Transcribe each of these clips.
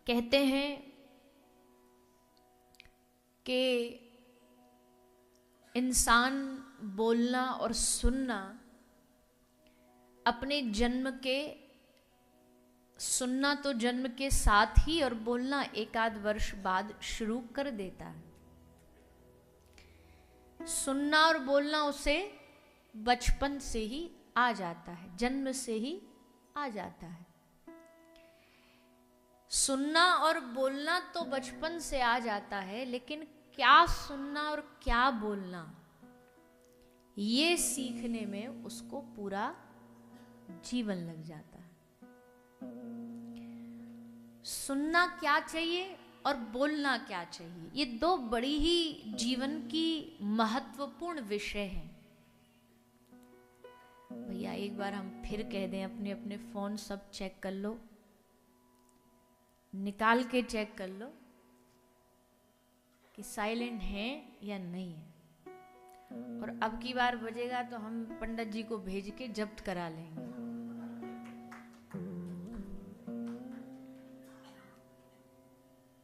कहते हैं कि इंसान बोलना और सुनना अपने जन्म के, सुनना तो जन्म के साथ ही और बोलना एक आध वर्ष बाद शुरू कर देता है। सुनना और बोलना उसे बचपन से ही आ जाता है, जन्म से ही आ जाता है। सुनना और बोलना तो बचपन से आ जाता है, लेकिन क्या सुनना और क्या बोलना, ये सीखने में उसको पूरा जीवन लग जाता है। सुनना क्या चाहिए और बोलना क्या चाहिए, ये दो बड़ी ही जीवन की महत्वपूर्ण विषय हैं। भैया एक बार हम फिर कह दें, अपने अपने फोन सब चेक कर लो, निकाल के चेक कर लो कि साइलेंट है या नहीं है। और अब की बार बजेगा तो हम पंडित जी को भेज के जब्त करा लेंगे।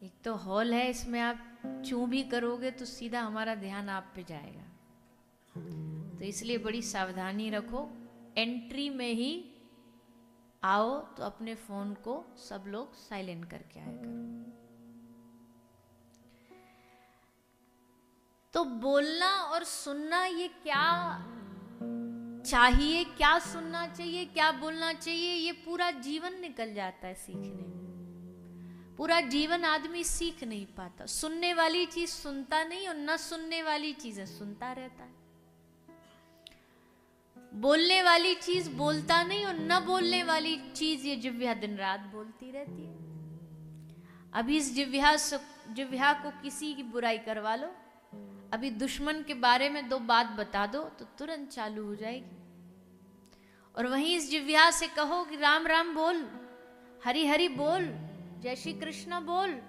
एक तो हॉल है, इसमें आप चूं भी करोगे तो सीधा हमारा ध्यान आप पे जाएगा, तो इसलिए बड़ी सावधानी रखो। एंट्री में ही आओ तो अपने फोन को सब लोग साइलेंट करके आया करो। तो बोलना और सुनना, ये क्या चाहिए, क्या सुनना चाहिए, क्या बोलना चाहिए, ये पूरा जीवन निकल जाता है सीखने में। पूरा जीवन आदमी सीख नहीं पाता। सुनने वाली चीज सुनता नहीं और न सुनने वाली चीजें सुनता रहता है। बोलने वाली चीज बोलता नहीं और न बोलने वाली चीज ये जिह्वा दिन रात बोलती रहती है। अभी इस जिह्वा को किसी की बुराई करवा लो, अभी दुश्मन के बारे में दो बात बता दो तो तुरंत चालू हो जाएगी। और वहीं इस जिह्वा से कहो कि राम राम बोल, हरि हरि बोल, जय श्री कृष्ण बोल,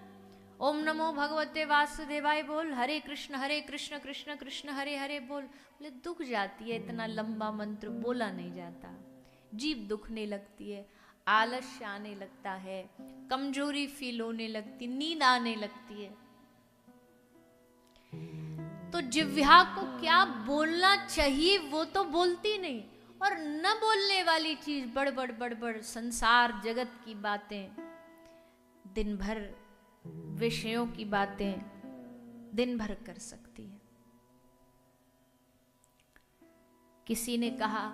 ओम नमो भगवते वासुदेवाय बोल, हरे कृष्ण कृष्ण कृष्ण हरे हरे बोल। बोले दुख जाती है, इतना लंबा मंत्र बोला नहीं जाता, जीभ दुखने लगती है, आलस्य आने लगता है, कमजोरी फील होने लगती, नींद आने लगती है। तो जिह्वा को क्या बोलना चाहिए वो तो बोलती नहीं, और न बोलने वाली चीज बड़बड़ बड़बड़ संसार जगत की बातें, दिन भर विषयों की बातें दिन भर कर सकती है। किसी ने कहा,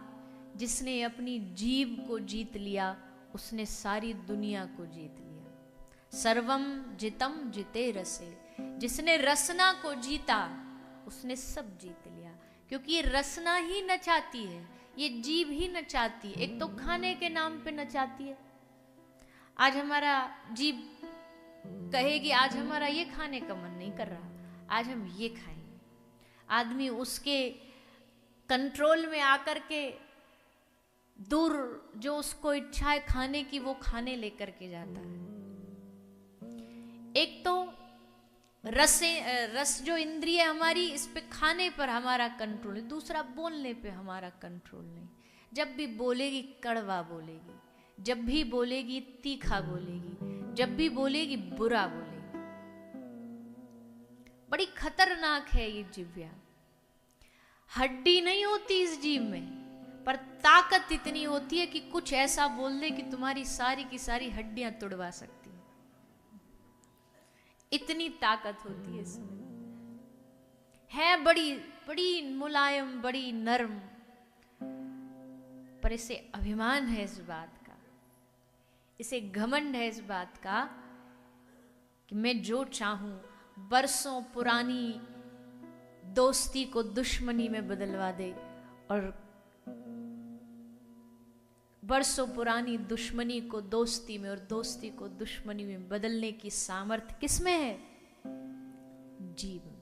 जिसने अपनी जीभ को जीत लिया उसने सारी दुनिया को जीत लिया। सर्वम जितम जिते रसे, जिसने रसना को जीता उसने सब जीत लिया। क्योंकि ये रसना ही नचाती है, ये जीभ ही नचाती है। एक तो खाने के नाम पे नचाती है। आज हमारा जीभ कहेगी आज हमारा ये खाने का मन नहीं कर रहा, आज हम ये खाएंगे। आदमी उसके कंट्रोल में आकर के दूर जो उसको इच्छा है खाने की वो खाने लेकर के जाता है। एक तो रस जो इंद्रिय हमारी, इस पे खाने पर हमारा कंट्रोल है। दूसरा बोलने पे हमारा कंट्रोल नहीं। जब भी बोलेगी कड़वा बोलेगी, जब भी बोलेगी तीखा बोलेगी, जब भी बोलेगी बुरा बोलेगी। बड़ी खतरनाक है ये जिह्वा। हड्डी नहीं होती इस जीभ में, पर ताकत इतनी होती है कि कुछ ऐसा बोल दे कि तुम्हारी सारी की सारी हड्डियां तोड़वा सकती है। इतनी ताकत होती है इसमें। है बड़ी बड़ी मुलायम, बड़ी नरम, पर इसे अभिमान है इस बात का, इसे घमंड है इस बात का कि मैं जो चाहूं बरसों पुरानी दोस्ती को दुश्मनी में बदलवा दे, और बरसों पुरानी दुश्मनी को दोस्ती में और दोस्ती को दुश्मनी में बदलने की सामर्थ्य किसमें है? जीभ में।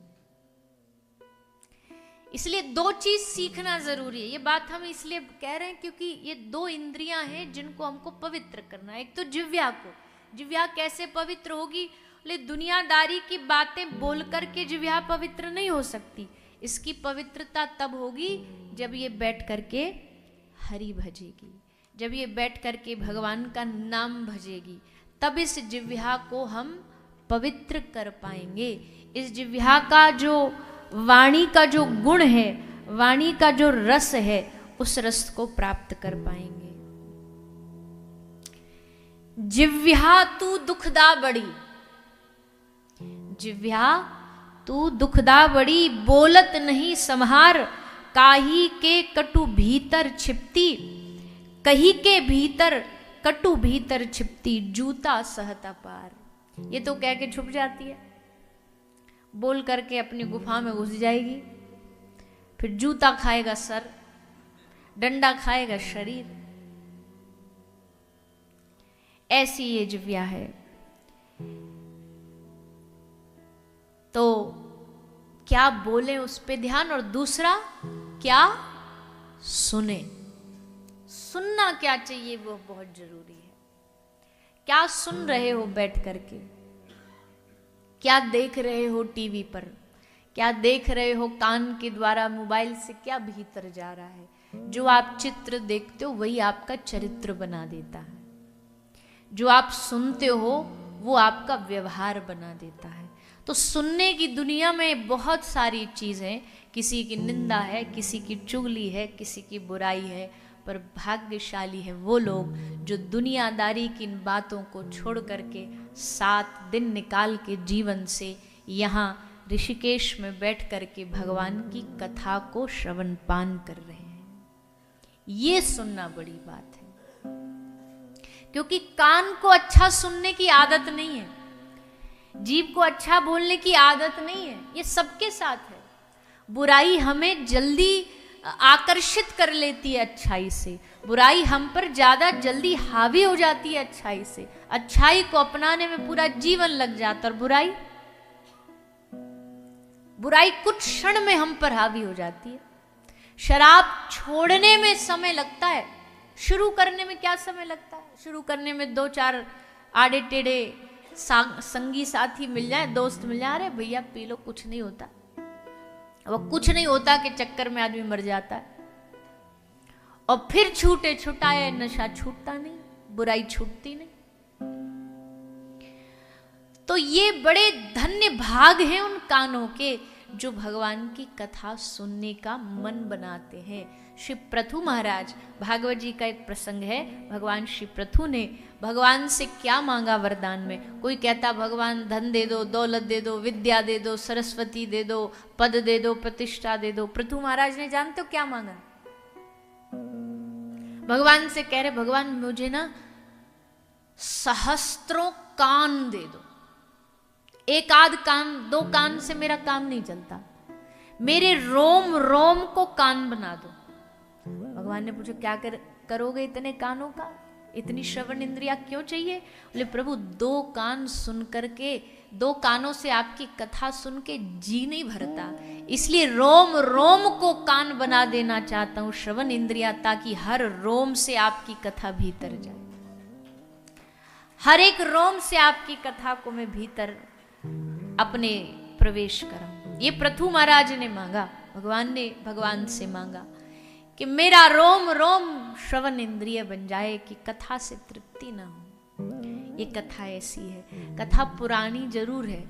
इसलिए दो चीज सीखना जरूरी है। ये बात हम इसलिए कह रहे हैं क्योंकि ये दो इंद्रियां हैं जिनको हमको पवित्र करना है। एक तो जिह्वा को, जिह्वा कैसे पवित्र होगी? दुनियादारी की बातें बोल करके जिह्वा पवित्र नहीं हो सकती। इसकी पवित्रता तब होगी जब ये बैठ करके हरि भजेगी, जब ये बैठ करके भगवान का नाम भजेगी, तब इस जिह्वा को हम पवित्र कर पाएंगे। इस जिह्वा का जो वाणी का जो गुण है, वाणी का जो रस है, उस रस को प्राप्त कर पाएंगे। जिह्वा तू दुखदा बड़ी, जिह्वा तू दुखदा बड़ी, बोलत नहीं सम्हार, काही के कटु भीतर छिपती, कही के भीतर कटु भीतर छिपती, जूता सहता पार। ये तो कह के छुप जाती है, बोल करके अपनी गुफा में घुस जाएगी, फिर जूता खाएगा सर, डंडा खाएगा शरीर। ऐसी ये जिह्वा है। तो क्या बोले उस पे ध्यान, और दूसरा क्या सुने। सुनना क्या चाहिए वो बहुत जरूरी है। क्या सुन रहे हो बैठ करके, क्या देख रहे हो टीवी पर, क्या देख रहे हो कान के द्वारा मोबाइल से, क्या भीतर जा रहा है। जो आप चित्र देखते हो वही आपका चरित्र बना देता है, जो आप सुनते हो वो आपका व्यवहार बना देता है। तो सुनने की दुनिया में बहुत सारी चीजें, किसी की निंदा है, किसी की चुगली है, किसी की बुराई है, पर भाग्यशाली है वो लोग जो दुनियादारी की इन बातों को छोड़ करके 7 दिन निकाल के जीवन से यहाँ ऋषिकेश में बैठ करके भगवान की कथा को श्रवण पान कर रहे हैं। ये सुनना बड़ी बात है, क्योंकि कान को अच्छा सुनने की आदत नहीं है, जीभ को अच्छा बोलने की आदत नहीं है। ये सबके साथ है। बुराई हमें जल्दी आकर्षित कर लेती है अच्छाई से, बुराई हम पर ज्यादा जल्दी हावी हो जाती है अच्छाई से। अच्छाई को अपनाने में पूरा जीवन लग जाता, और बुराई कुछ क्षण में हम पर हावी हो जाती है। शराब छोड़ने में समय लगता है, शुरू करने में क्या समय लगता है। शुरू करने में 2-4 आड़े टेढ़े संगी साथी मिल जाए, दोस्त मिल जाए, अरे भैया पी लो, कुछ नहीं होता। वो कुछ नहीं होता के चक्कर में आदमी मर जाता है। और फिर छूटे छुटाए, नशा छूटता नहीं, बुराई छूटती नहीं। तो ये बड़े धन्य भाग हैं उन कानों के जो भगवान की कथा सुनने का मन बनाते हैं। श्री प्रथु महाराज, भागवत जी का एक प्रसंग है, भगवान श्री प्रथु ने भगवान से क्या मांगा वरदान में। कोई कहता भगवान धन दे दो, दौलत दे दो, विद्या दे दो, सरस्वती दे दो, पद दे दो, प्रतिष्ठा दे दो। प्रथु महाराज ने जानते हो क्या मांगा? भगवान से कह रहे भगवान मुझे ना सहस्त्रों कान दे दो, एक आध कान, 2 कान से मेरा काम नहीं चलता, मेरे रोम रोम को कान बना दो। भगवान ने पूछा क्या करोगे इतने कानों का, इतनी श्रवण इंद्रिया क्यों चाहिए? बोले प्रभु 2 कान सुन करके, 2 कानों से आपकी कथा सुन के जी नहीं भरता, इसलिए रोम रोम को कान बना देना चाहता हूं, श्रवण इंद्रिया, ताकि हर रोम से आपकी कथा भीतर जाए, हर एक रोम से आपकी कथा को मैं भीतर अपने प्रवेश कराऊं। ये प्रथु महाराज ने मांगा, भगवान ने भगवान से मांगा कि मेरा रोम रोम श्रवण इंद्रिय बन जाए, कि कथा से तृप्ति ना हो। ये कथा ऐसी है, कथा पुरानी जरूर है,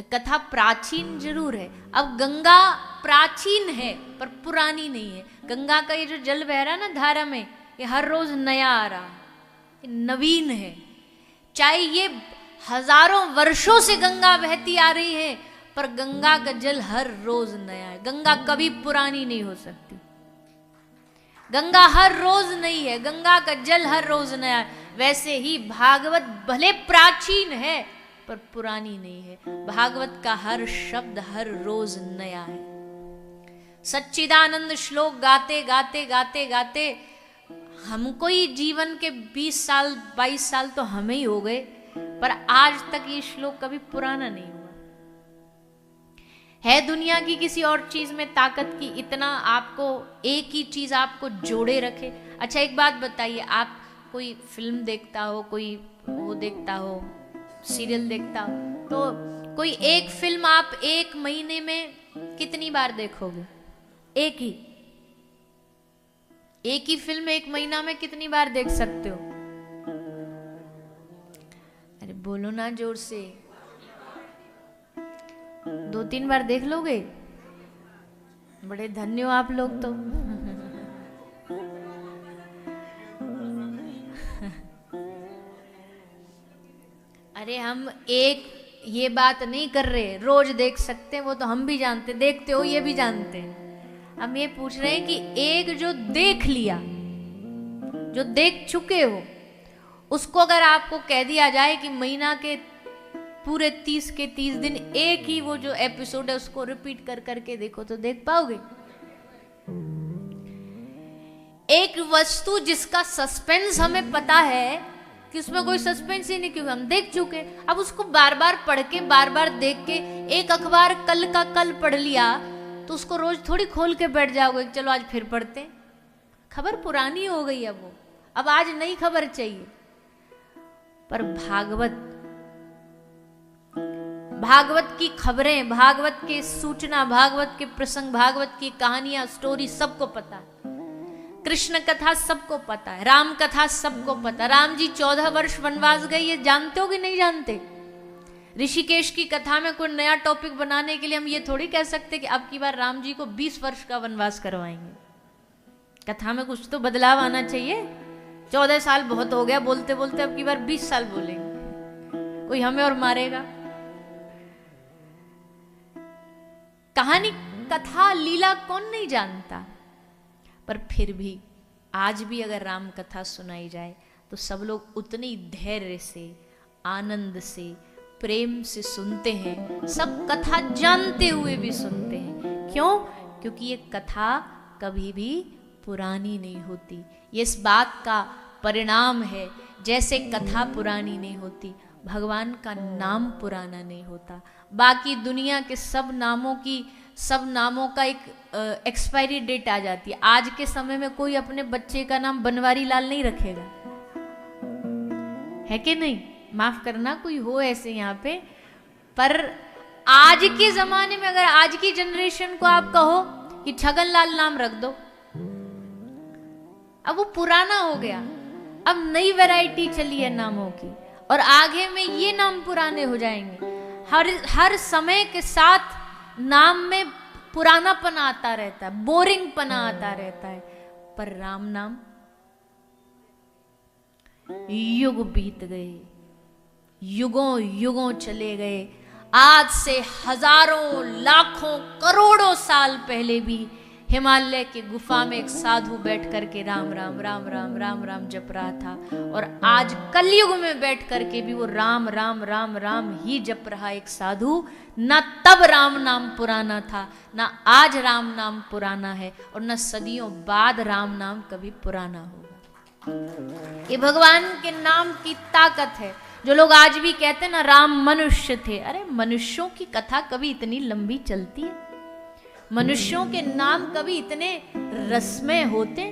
कथा प्राचीन जरूर है। अब गंगा प्राचीन है पर पुरानी नहीं है। गंगा का ये जो जल बह रहा है ना धारा में, ये हर रोज नया आ रहा है, ये नवीन है। चाहे ये हजारों वर्षों से गंगा बहती आ रही है, पर गंगा का जल हर रोज नया है। गंगा कभी पुरानी नहीं हो सकती, गंगा हर रोज नहीं है, गंगा का जल हर रोज नया है। वैसे ही भागवत भले प्राचीन है पर पुरानी नहीं है, भागवत का हर शब्द हर रोज नया है। सच्चिदानंद श्लोक गाते गाते गाते गाते हमको ही जीवन के 20 साल 22 साल तो हमें ही हो गए, पर आज तक ये श्लोक कभी पुराना नहीं हुआ है। दुनिया की किसी और चीज में ताकत की इतना आपको एक ही चीज आपको जोड़े रखे। अच्छा एक बात बताइए, आप कोई फिल्म देखता हो, कोई वो देखता हो, सीरियल देखता हो, तो कोई एक फिल्म आप 1 महीने में कितनी बार देखोगे? एक ही फिल्म 1 महीना में कितनी बार देख सकते हो? बोलो ना जोर से, 2-3 बार देख लोगे? बड़े धन्य हो आप लोग तो। अरे हम एक ये बात नहीं कर रहे, रोज देख सकते हैं, वो तो हम भी जानते, देखते हो ये भी जानते हैं। हम ये पूछ रहे हैं कि एक जो देख लिया, जो देख चुके हो, उसको अगर आपको कह दिया जाए कि महीना के पूरे 30 के 30 दिन एक ही वो जो एपिसोड है उसको रिपीट कर करके देखो, तो देख पाओगे? एक वस्तु जिसका सस्पेंस हमें पता है कि उसमें कोई सस्पेंस ही नहीं, क्योंकि हम देख चुके, अब उसको बार बार पढ़ के, बार बार देख के, एक अखबार कल का कल पढ़ लिया तो उसको रोज थोड़ी खोल के बैठ जाओगे, चलो आज फिर पढ़ते हैं। खबर पुरानी हो गई है वो, अब आज नई खबर चाहिए। पर भागवत की खबरें, भागवत के सूचना, भागवत के प्रसंग, भागवत की कहानियां, स्टोरी सबको पता है। कृष्ण कथा सबको पता है, राम कथा सबको पता है। राम जी 14 वर्ष वनवास गए, ये जानते हो कि नहीं जानते? ऋषिकेश की कथा में कोई नया टॉपिक बनाने के लिए हम ये थोड़ी कह सकते कि अब की बार राम जी को 20 वर्ष का वनवास करवाएंगे। कथा में कुछ तो बदलाव आना चाहिए। 14 साल बहुत हो गया बोलते बोलते, अब की बार 20 साल बोलेंगे, कोई हमें और मारेगा। कहानी, कथा, लीला कौन नहीं जानता? पर फिर भी आज भी अगर राम कथा सुनाई जाए तो सब लोग उतनी धैर्य से, आनंद से, प्रेम से सुनते हैं। सब कथा जानते हुए भी सुनते हैं। क्यों? क्योंकि ये कथा कभी भी पुरानी नहीं होती। ये इस बात का परिणाम है, जैसे कथा पुरानी नहीं होती, भगवान का नाम पुराना नहीं होता। बाकी दुनिया के सब नामों का एक एक्सपायरी डेट आ जाती है। आज के समय में कोई अपने बच्चे का नाम बनवारी लाल नहीं रखेगा, है कि नहीं? माफ करना कोई हो ऐसे यहाँ पे, पर आज के जमाने में अगर आज की जनरेशन को आप कहो कि छगन लाल नाम रख दो, अब वो पुराना हो गया। अब नई वैरायटी चली है नामों की, और आगे में ये नाम पुराने हो जाएंगे। हर समय के साथ नाम में पुरानापन आता रहता है, बोरिंगपना आता रहता है। पर राम नाम, युग बीत गए, युगों युगों चले गए, आज से हजारों, लाखों, करोड़ों साल पहले भी हिमालय की गुफा में एक साधु बैठ करके राम राम राम राम राम राम जप रहा था, और आज कलयुग में बैठ करके भी वो राम राम राम राम ही जप रहा एक साधु। न तब राम नाम पुराना था, न आज राम नाम पुराना है, और न सदियों बाद राम नाम कभी पुराना होगा। ये भगवान के नाम की ताकत है। जो लोग आज भी कहते हैं ना राम मनुष्य थे, अरे मनुष्यों की कथा कभी इतनी लंबी चलती है? मनुष्यों के नाम कभी इतने रसमय होते?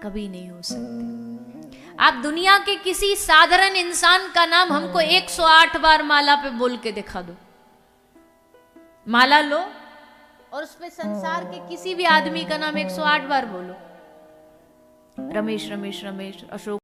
कभी नहीं हो सकते। आप दुनिया के किसी साधारण इंसान का नाम हमको 108 बार माला पे बोल के दिखा दो। माला लो और उस पे संसार के किसी भी आदमी का नाम 108 बार बोलो। रमेश रमेश रमेश, अशोक